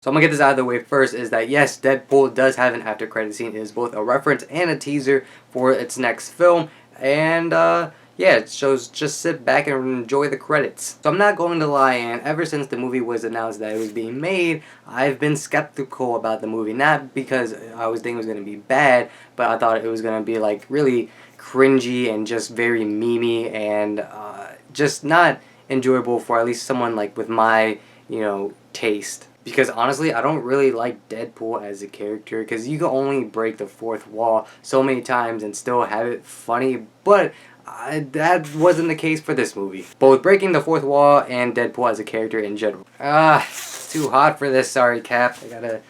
So I'm gonna get this out of the way first, is that yes, Deadpool does have an after credit scene. It is both a reference and a teaser for its next film. And yeah, it shows just sit back and enjoy the credits. So I'm not going to lie, and ever since the movie was announced that it was being made, I've been skeptical about the movie. Not because I was thinking it was going to be bad, but I thought it was going to be like really cringy and just very memey and just not enjoyable for at least someone like with my, taste. Because honestly, I don't really like Deadpool as a character, because you can only break the fourth wall so many times and still have it funny, but that wasn't the case for this movie. Both breaking the fourth wall and Deadpool as a character in general. It's too hot for this, sorry Cap. I gotta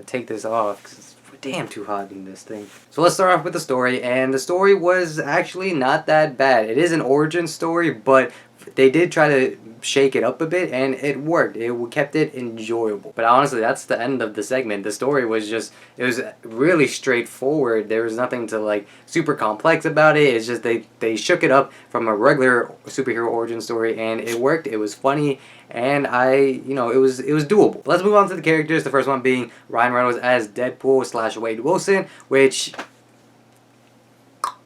take this off, because it's damn too hot in this thing. So let's start off with the story, and the story was actually not that bad. It is an origin story, but they did try to shake it up a bit, and it worked. It kept it enjoyable. But honestly, that's the end of the segment. The story was just, it was really straightforward. There was nothing to like super complex about it. It's just they shook it up from a regular superhero origin story, and it worked. It was funny, and it was doable. Let's move on to the characters. The first one being Ryan Reynolds as Deadpool / Wade Wilson, which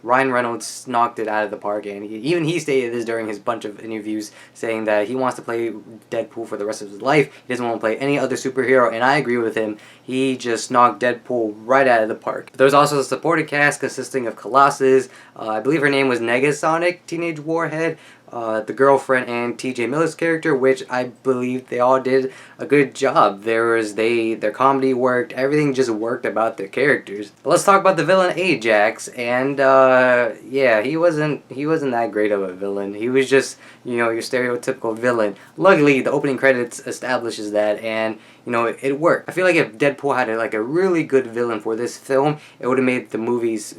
Ryan Reynolds knocked it out of the park, and even he stated this during his bunch of interviews, saying that he wants to play Deadpool for the rest of his life. He doesn't want to play any other superhero, and I agree with him. He just knocked Deadpool right out of the park. There's also a supporting cast consisting of Colossus, I believe her name was Negasonic, Teenage Warhead, the girlfriend, and TJ Miller's character, which I believe they all did a good job. Their comedy worked, everything just worked about their characters. But let's talk about the villain Ajax, and yeah, he wasn't that great of a villain. He was just, your stereotypical villain. Luckily, the opening credits establishes that, and it worked. I feel like if Deadpool had a really good villain for this film, it would have made the movies,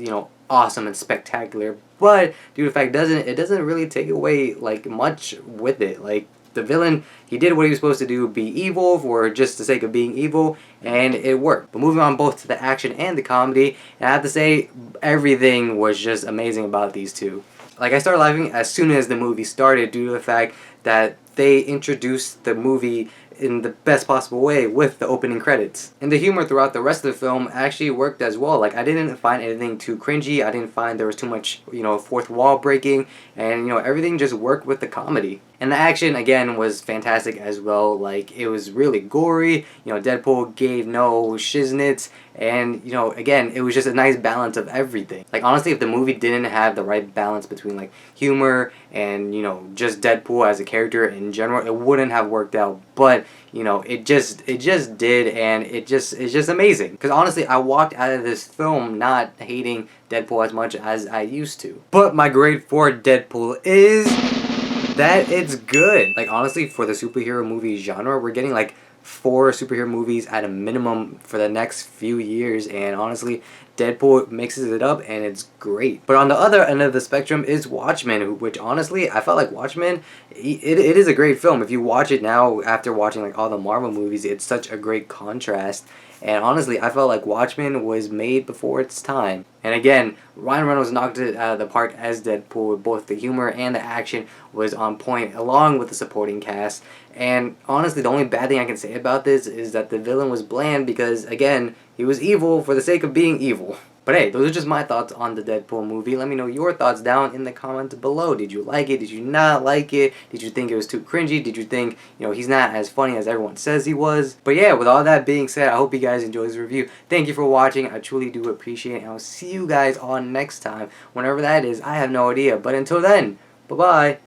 awesome and spectacular. But due to the fact it doesn't really take away like much with it. Like, the villain, he did what he was supposed to do, be evil for just the sake of being evil, and it worked. But moving on both to the action and the comedy, and I have to say everything was just amazing about these two. Like, I started laughing as soon as the movie started due to the fact that they introduced the movie in the best possible way with the opening credits. And the humor throughout the rest of the film actually worked as well. Like, I didn't find anything too cringy. I didn't find there was too much, fourth wall breaking, and everything just worked with the comedy. And the action, again, was fantastic as well. Like, it was really gory. Deadpool gave no shiznits. And, again, it was just a nice balance of everything. Like, honestly, if the movie didn't have the right balance between, like, humor and, just Deadpool as a character in general, it wouldn't have worked out. But, it just did, and it's just amazing. Because, honestly, I walked out of this film not hating Deadpool as much as I used to. But my grade for Deadpool is that it's good. Like, honestly, for the superhero movie genre, we're getting like 4 superhero movies at a minimum for the next few years, and honestly, Deadpool mixes it up and it's great. But on the other end of the spectrum is Watchmen, which honestly, I felt like Watchmen, it is a great film. If you watch it now after watching like all the Marvel movies, it's such a great contrast. And honestly, I felt like Watchmen was made before its time. And again, Ryan Reynolds knocked it out of the park as Deadpool. Both the humor and the action was on point, along with the supporting cast. And honestly, the only bad thing I can say about this is that the villain was bland because, again, he was evil for the sake of being evil. But hey, those are just my thoughts on the Deadpool movie. Let me know your thoughts down in the comments below. Did you like it? Did you not like it? Did you think it was too cringy? Did you think, he's not as funny as everyone says he was? But yeah, with all that being said, I hope you guys enjoyed this review. Thank you for watching. I truly do appreciate it. And I'll see you guys on next time. Whenever that is, I have no idea. But until then, bye-bye.